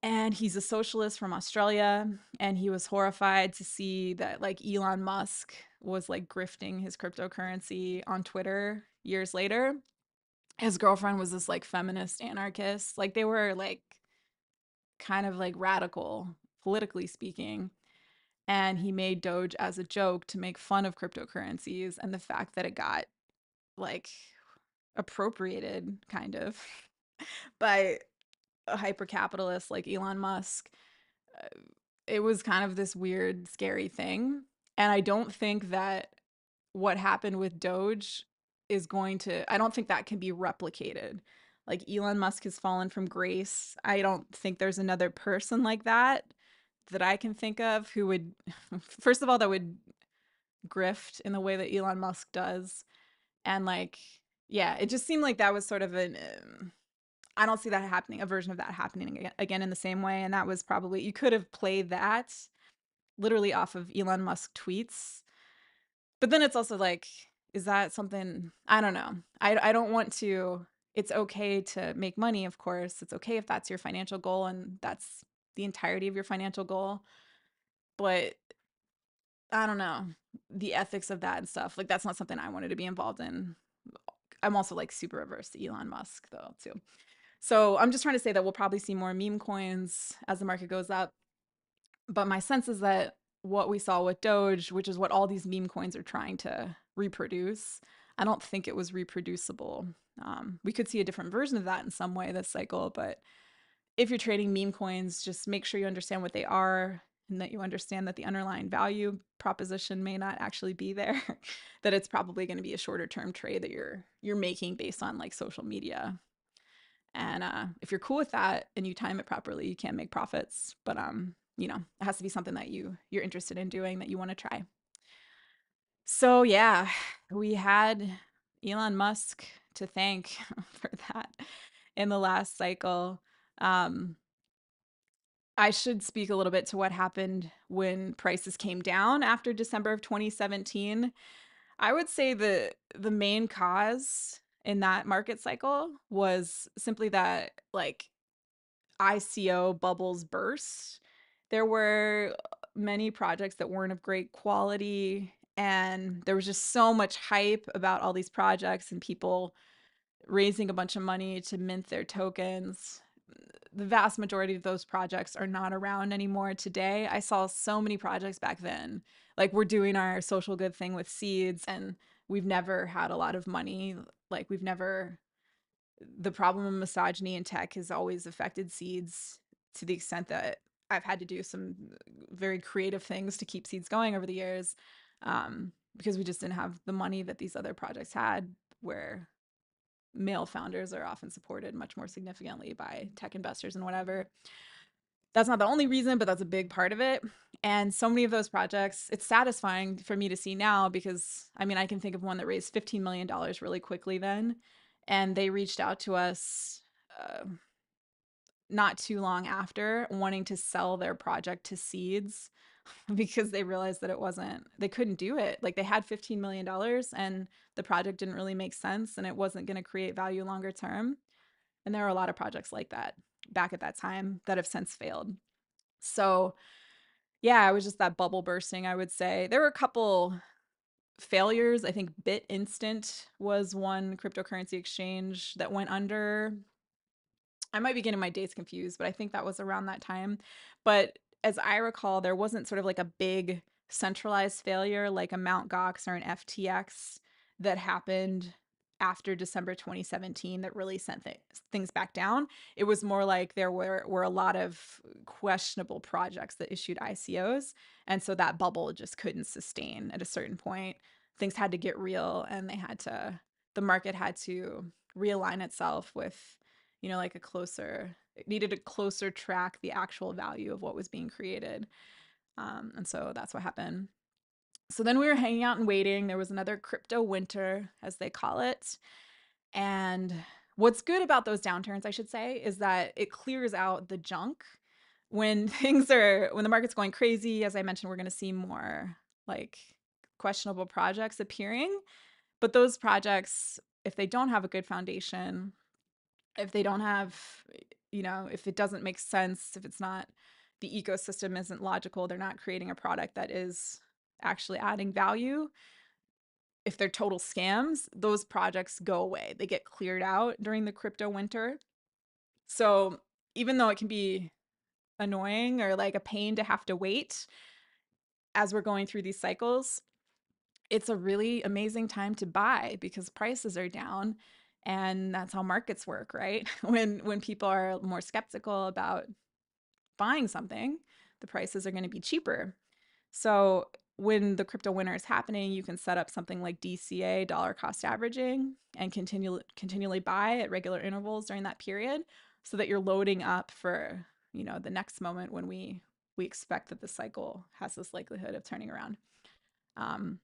And he's a socialist from Australia, and he was horrified to see that like Elon Musk was like grifting his cryptocurrency on Twitter years later. His girlfriend was this like feminist anarchist. Like they were like kind of like radical, politically speaking. And he made Doge as a joke to make fun of cryptocurrencies and the fact that it got like appropriated kind of by a hyper capitalist like Elon Musk. Uh, It was kind of this weird, scary thing. And I don't think that what happened with Doge I don't think that can be replicated. Like Elon Musk has fallen from grace. I don't think there's another person like that I can think of who would, first of all, that would grift in the way that Elon Musk does. And like, yeah, it just seemed like that was sort of I don't see that happening, a version of that happening again in the same way. And that was probably, you could have played that literally off of Elon Musk tweets. But then it's also like, is that something, I don't know. I don't want to, it's okay to make money, of course. It's okay if that's your financial goal and that's the entirety of your financial goal. But I don't know, the ethics of that and stuff. Like that's not something I wanted to be involved in. I'm also like super averse to Elon Musk though, too. So I'm just trying to say that we'll probably see more meme coins as the market goes up. But my sense is that what we saw with Doge, which is what all these meme coins are trying to reproduce, I don't think it was reproducible. We could see a different version of that in some way this cycle, but if you're trading meme coins, just make sure you understand what they are and that you understand that the underlying value proposition may not actually be there, that it's probably going to be a shorter term trade that you're making based on like social media. And if you're cool with that and you time it properly, you can make profits. But it has to be something that you're interested in doing, that you want to try. So yeah, we had Elon Musk to thank, for that in the last cycle. Um, I should speak a little bit to what happened when prices came down after December of 2017. I would say the main cause in that market cycle was simply that like ICO bubbles burst. There were many projects that weren't of great quality, and there was just so much hype about all these projects and people raising a bunch of money to mint their tokens. The vast majority of those projects are not around anymore today. I saw so many projects back then. Like, we're doing our social good thing with seeds, and we've never had a lot of money. Like, we've never, the problem of misogyny in tech has always affected seeds to the extent that I've had to do some very creative things to keep seeds going over the years, because we just didn't have the money that these other projects had, where male founders are often supported much more significantly by tech investors and whatever. That's not the only reason, but that's a big part of it. And so many of those projects, it's satisfying for me to see now because I mean, I can think of one that raised $15 million really quickly then. And they reached out to us not too long after, wanting to sell their project to seeds because they realized that they couldn't do it. Like, they had $15 million and the project didn't really make sense and it wasn't going to create value longer term. And there are a lot of projects like that back at that time that have since failed. So, yeah, it was just that bubble bursting, I would say. There were a couple failures. I think BitInstant was one cryptocurrency exchange that went under. I might be getting my dates confused, but I think that was around that time. But as I recall, there wasn't sort of like a big centralized failure like a Mt. Gox or an FTX that happened after December 2017 that really sent things back down. It was more like there were a lot of questionable projects that issued ICOs. And so that bubble just couldn't sustain at a certain point. Things had to get real and the market had to realign itself with, like it needed a closer track the actual value of what was being created. And so that's what happened. So then we were hanging out and waiting. There was another crypto winter, as they call it. And what's good about those downturns, I should say, is that it clears out the junk. When when the market's going crazy, as I mentioned, we're going to see more like questionable projects appearing. But those projects, if they don't have a good foundation, if they don't have, if it doesn't make sense, if it's not, the ecosystem isn't logical, they're not creating a product that is actually adding value. If they're total scams, those projects go away. They get cleared out during the crypto winter. So even though it can be annoying or like a pain to have to wait as we're going through these cycles, it's a really amazing time to buy because prices are down, and that's how markets work, right? When people are more skeptical about buying something, the prices are going to be cheaper. So when the crypto winter is happening, you can set up something like DCA, dollar cost averaging, and continually buy at regular intervals during that period so that you're loading up for, the next moment when we expect that the cycle has this likelihood of turning around. Um,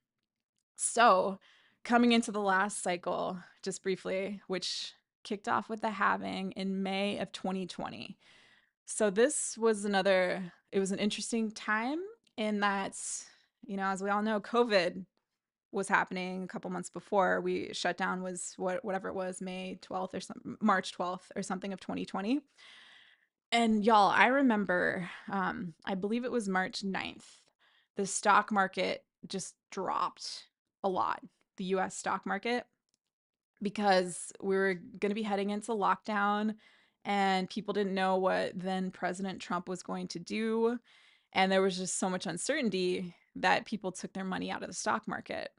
so, coming into the last cycle, just briefly, which kicked off with the halving in May of 2020. So, it was an interesting time in that, as we all know, COVID was happening a couple months before. We shut down was whatever it was, May 12th or something, March 12th or something of 2020. And y'all, I remember, I believe it was March 9th, the stock market just dropped a lot, the US stock market, because we were going to be heading into lockdown and people didn't know what then President Trump was going to do. And there was just so much uncertainty that people took their money out of the stock market.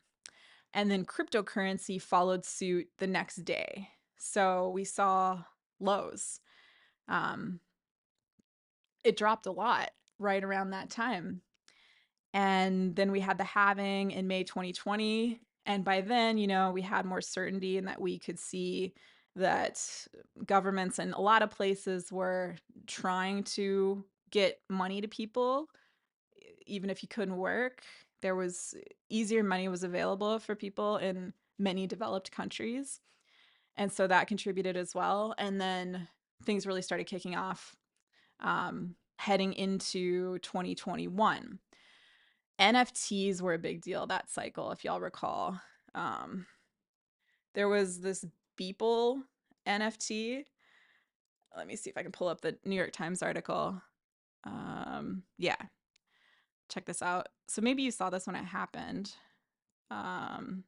And then cryptocurrency followed suit the next day. So we saw lows. Um, it dropped a lot right around that time. And then we had the halving in May 2020. And by then, we had more certainty in that we could see that governments in a lot of places were trying to get money to people, even if you couldn't work. There was easier money was available for people in many developed countries. And so that contributed as well. And then things really started kicking off. heading into 2021. NFTs were a big deal that cycle, if y'all recall. Um, there was this Beeple NFT. Let me see if I can pull up the New York Times article. Yeah, check this out. So maybe you saw this when it happened. Um,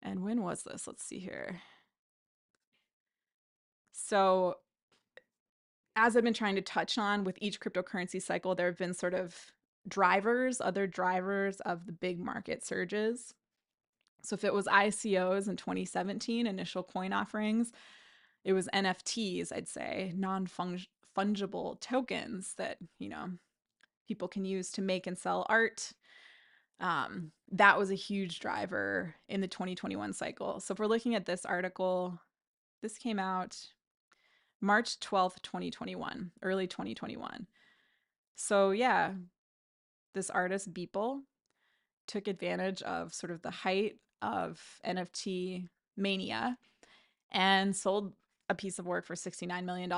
and when was this? Let's see here. So, as I've been trying to touch on with each cryptocurrency cycle, there have been sort of other drivers of the big market surges. So, if it was ICOs in 2017, initial coin offerings, it was NFTs, I'd say, non fungible tokens that, people can use to make and sell art. That was a huge driver in the 2021 cycle. So if we're looking at this article, this came out March 12th, 2021, early 2021. So yeah, this artist Beeple took advantage of sort of the height of NFT mania and sold a piece of work for $69 million.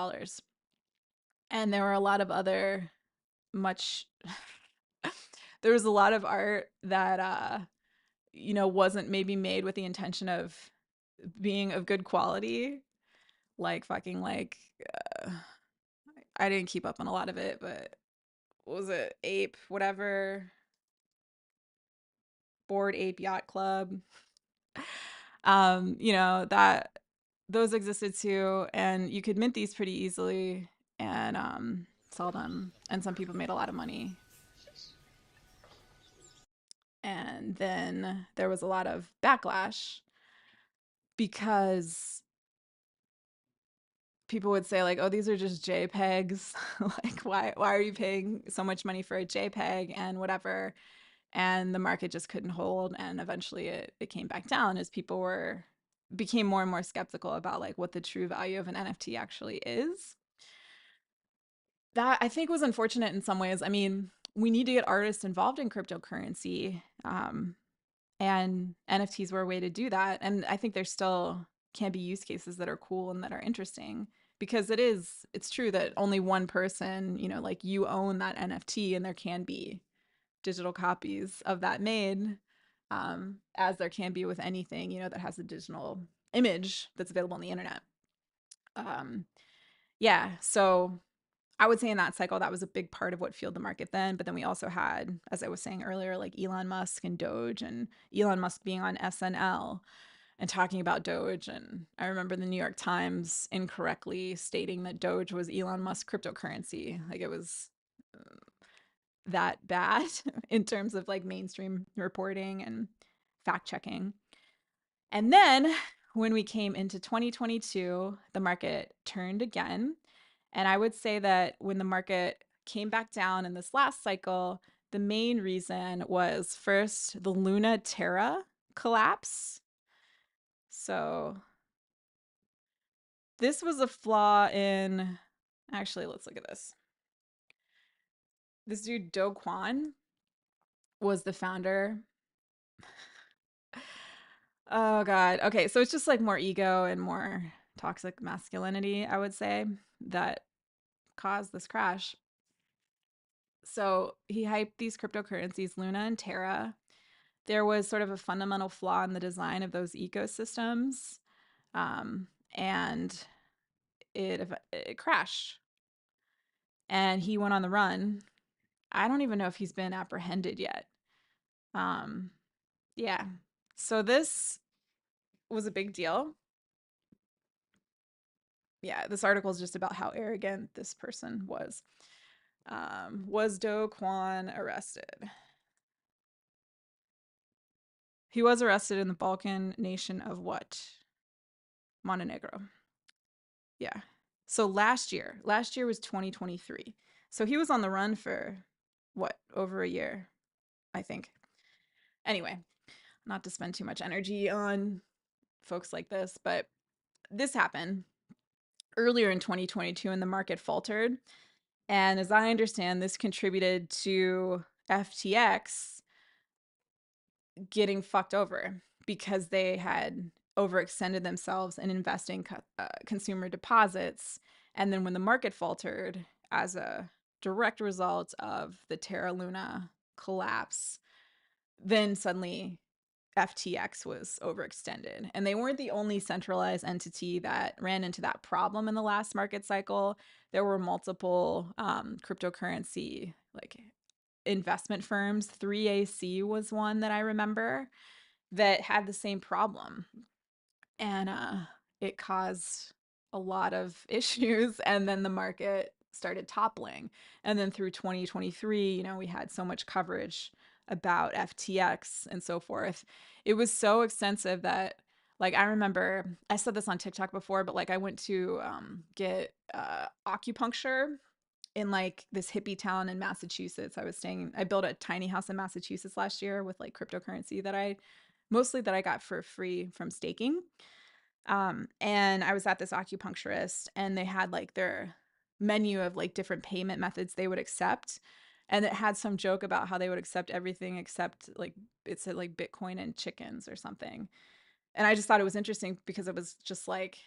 And there were a lot of other much there was a lot of art that wasn't maybe made with the intention of being of good quality, like fucking like uh, I didn't keep up on a lot of it, but what was it, ape whatever, Bored Ape Yacht Club, that those existed too, and you could mint these pretty easily and sell them, and some people made a lot of money. And then there was a lot of backlash because people would say like, "Oh, these are just JPEGs. Like, why are you paying so much money for a JPEG and whatever?" And the market just couldn't hold, and eventually it came back down as people became more and more skeptical about like what the true value of an NFT actually is. That I think was unfortunate in some ways. I mean, we need to get artists involved in cryptocurrency. And NFTs were a way to do that. And I think there still can be use cases that are cool and that are interesting, because it's true that only one person, like you own that NFT, and there can be digital copies of that made, as there can be with anything, that has a digital image that's available on the internet. Um, yeah. So I would say in that cycle, that was a big part of what fueled the market then. But then we also had, as I was saying earlier, like Elon Musk and Doge, and Elon Musk being on SNL and talking about Doge. And I remember the New York Times incorrectly stating that Doge was Elon Musk cryptocurrency. Like it was that bad in terms of like mainstream reporting and fact checking. And then when we came into 2022, the market turned again. And I would say that when the market came back down in this last cycle, the main reason was first the Luna Terra collapse. So this was a flaw in, actually, let's look at this. This dude, Do Kwon, was the founder. Oh, God. Okay. So it's just like more ego and more toxic masculinity, I would say, that caused this crash. So he hyped these cryptocurrencies, Luna and Terra. There was sort of a fundamental flaw in the design of those ecosystems, and it crashed. And he went on the run. I don't even know if he's been apprehended yet. Um, yeah. So this was a big deal. Yeah, this article is just about how arrogant this person was. Was Do Kwon arrested? He was arrested in the Balkan nation of what? Montenegro. Yeah. So last year was 2023. So he was on the run for what, over a year, I think. Anyway, not to spend too much energy on folks like this, but this happened earlier in 2022 and the market faltered. And as I understand, this contributed to FTX getting fucked over because they had overextended themselves in investing consumer deposits. And then when the market faltered as a direct result of the Terra Luna collapse, then suddenly FTX was overextended. And they weren't the only centralized entity that ran into that problem in the last market cycle. There were multiple cryptocurrency like investment firms. 3AC was one that I remember that had the same problem. And it caused a lot of issues. And then the market started toppling. And then through 2023, we had so much coverage about FTX and so forth. It was so extensive that, like, I remember I said this on TikTok before, but like I went to get acupuncture in like this hippie town in Massachusetts. I built a tiny house in Massachusetts last year with like cryptocurrency that I got for free from staking. And I was at this acupuncturist, and they had like their menu of like different payment methods they would accept. And it had some joke about how they would accept everything except like it said like Bitcoin and chickens or something. And I just thought it was interesting because it was just like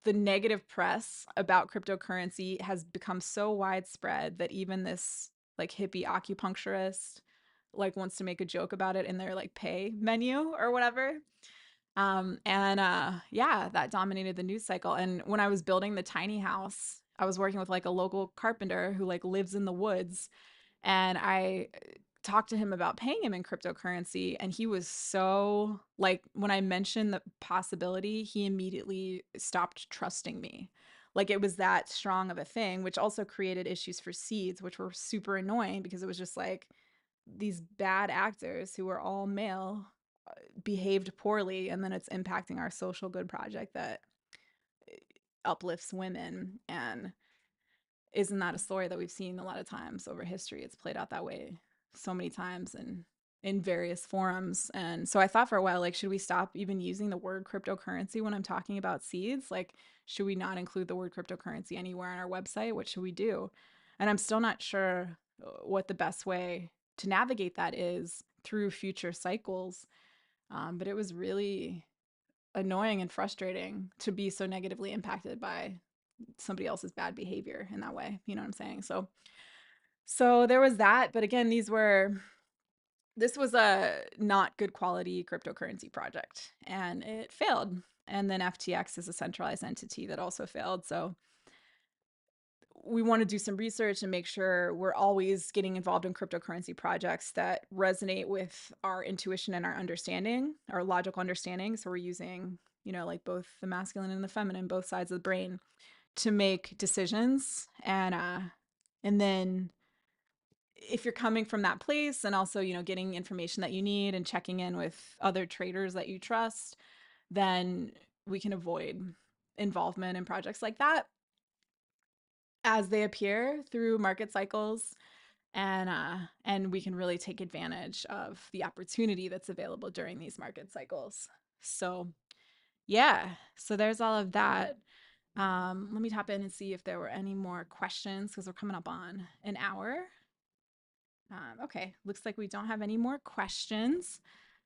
the negative press about cryptocurrency has become so widespread that even this like hippie acupuncturist like wants to make a joke about it in their like pay menu or whatever. And yeah, that dominated the news cycle. And when I was building the tiny house, I was working with like a local carpenter who like lives in the woods, and I talked to him about paying him in cryptocurrency, and he was so like when I mentioned the possibility, he immediately stopped trusting me. Like it was that strong of a thing, which also created issues for seeds, which were super annoying because it was just like these bad actors who were all male behaved poorly, and then it's impacting our social good project that uplifts women. And isn't that a story that we've seen a lot of times over history? It's played out that way so many times and in various forums. And so I thought for a while, like, should we stop even using the word cryptocurrency when I'm talking about seeds? Like, should we not include the word cryptocurrency anywhere on our website? What should we do? And I'm still not sure what the best way to navigate that is through future cycles. But it was really annoying and frustrating to be so negatively impacted by somebody else's bad behavior in that way. You know what I'm saying? So there was that. But again, this was a not good quality cryptocurrency project, and it failed. And then FTX is a centralized entity that also failed. So we want to do some research and make sure we're always getting involved in cryptocurrency projects that resonate with our intuition and our understanding, our logical understanding. So we're using, like both the masculine and the feminine, both sides of the brain to make decisions. And then if you're coming from that place and also, getting information that you need and checking in with other traders that you trust, then we can avoid involvement in projects like that as they appear through market cycles, and we can really take advantage of the opportunity that's available during these market cycles. So yeah, so there's all of that. Let me tap in and see if there were any more questions because we're coming up on an hour. Okay, looks like we don't have any more questions.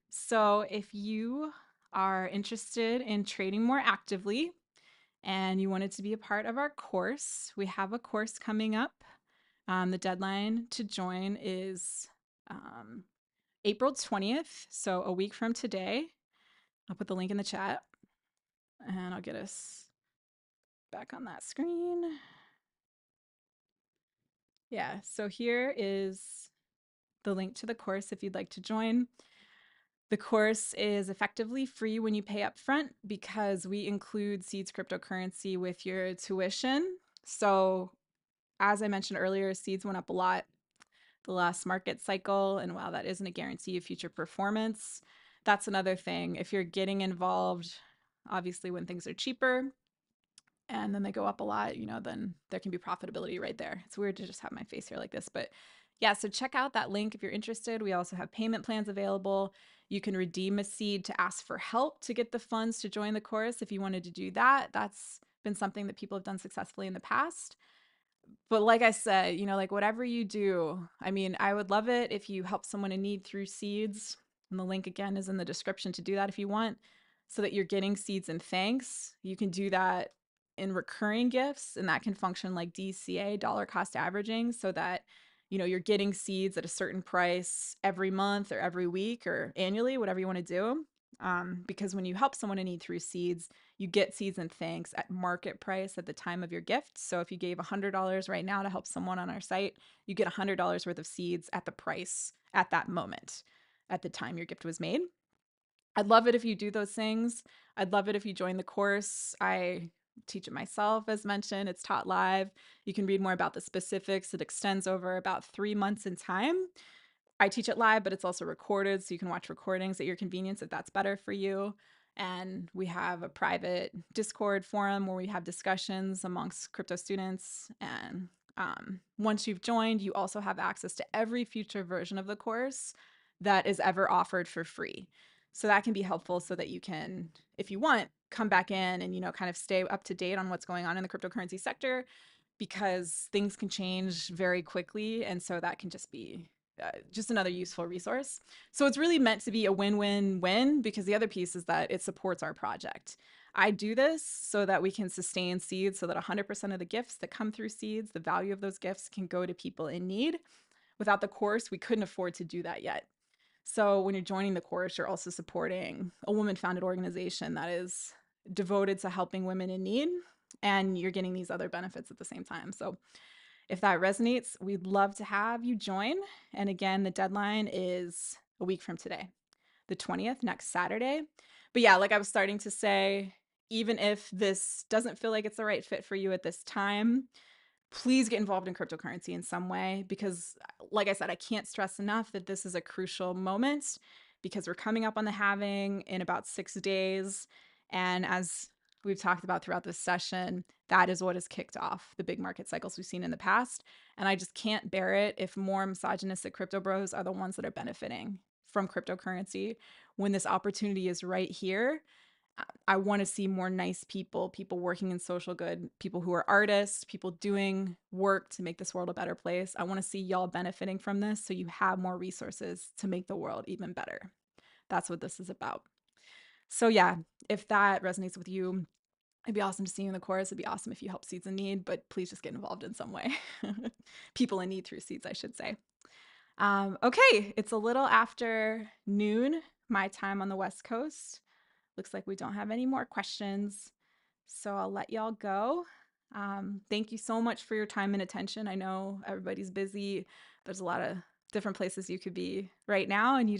So if you are interested in trading more actively and you wanted to be a part of our course, we have a course coming up. The deadline to join is April 20th, so a week from today. I'll put the link in the chat and I'll get us back on that screen. Yeah, so here is the link to the course if you'd like to join. The course is effectively free when you pay up front because we include Seeds cryptocurrency with your tuition. So as I mentioned earlier, Seeds went up a lot the last market cycle. And while that isn't a guarantee of future performance, that's another thing. If you're getting involved, obviously when things are cheaper and then they go up a lot, then there can be profitability right there. It's weird to just have my face here like this, but yeah, so check out that link if you're interested. We also have payment plans available. You can redeem a seed to ask for help to get the funds to join the course if you wanted to do that. That's been something that people have done successfully in the past. But like I said, like whatever you do, I mean, I would love it if you help someone in need through seeds. And the link again is in the description to do that if you want, so that you're getting seeds and thanks. You can do that in recurring gifts, and that can function like DCA, dollar cost averaging, so that you're getting seeds at a certain price every month or every week or annually, whatever you want to do. Because when you help someone in need through seeds, you get seeds and thanks at market price at the time of your gift. So if you gave $100 right now to help someone on our site, you get $100 worth of seeds at the price at that moment, at the time your gift was made. I'd love it if you do those things. I'd love it if you join the course. I teach it myself, as mentioned. It's taught live. You can read more about the specifics. It extends over about 3 months in time. I teach it live, but it's also recorded, so you can watch recordings at your convenience if that's better for you. And we have a private Discord forum where we have discussions amongst crypto students. And once you've joined, you also have access to every future version of the course that is ever offered for free. So that can be helpful so that you can, if you want, come back in and kind of stay up to date on what's going on in the cryptocurrency sector, because things can change very quickly. And so that can just be just another useful resource. So it's really meant to be a win-win-win, because the other piece is that it supports our project. I do this so that we can sustain seeds, so that 100% of the gifts that come through seeds, the value of those gifts, can go to people in need. Without the course, we couldn't afford to do that yet. So when you're joining the course, you're also supporting a woman-founded organization that is devoted to helping women in need, and you're getting these other benefits at the same time. So if that resonates, we'd love to have you join. And again, the deadline is a week from today, the 20th, next Saturday. But yeah, like I was starting to say, even if this doesn't feel like it's the right fit for you at this time, please get involved in cryptocurrency in some way, because like I said, I can't stress enough that this is a crucial moment, because we're coming up on the halving in about 6 days. And as we've talked about throughout this session, that is what has kicked off the big market cycles we've seen in the past. And I just can't bear it if more misogynistic crypto bros are the ones that are benefiting from cryptocurrency when this opportunity is right here. I want to see more nice people, people working in social good, people who are artists, people doing work to make this world a better place. I want to see y'all benefiting from this, so you have more resources to make the world even better. That's what this is about. So yeah, if that resonates with you, it'd be awesome to see you in the course. It'd be awesome if you help Seeds in Need, but please just get involved in some way. People in need through Seeds, I should say. Okay, it's a little after noon, my time on the West Coast. Looks like we don't have any more questions, so I'll let y'all go. Thank you so much for your time and attention. I know everybody's busy. There's a lot of different places you could be right now, and you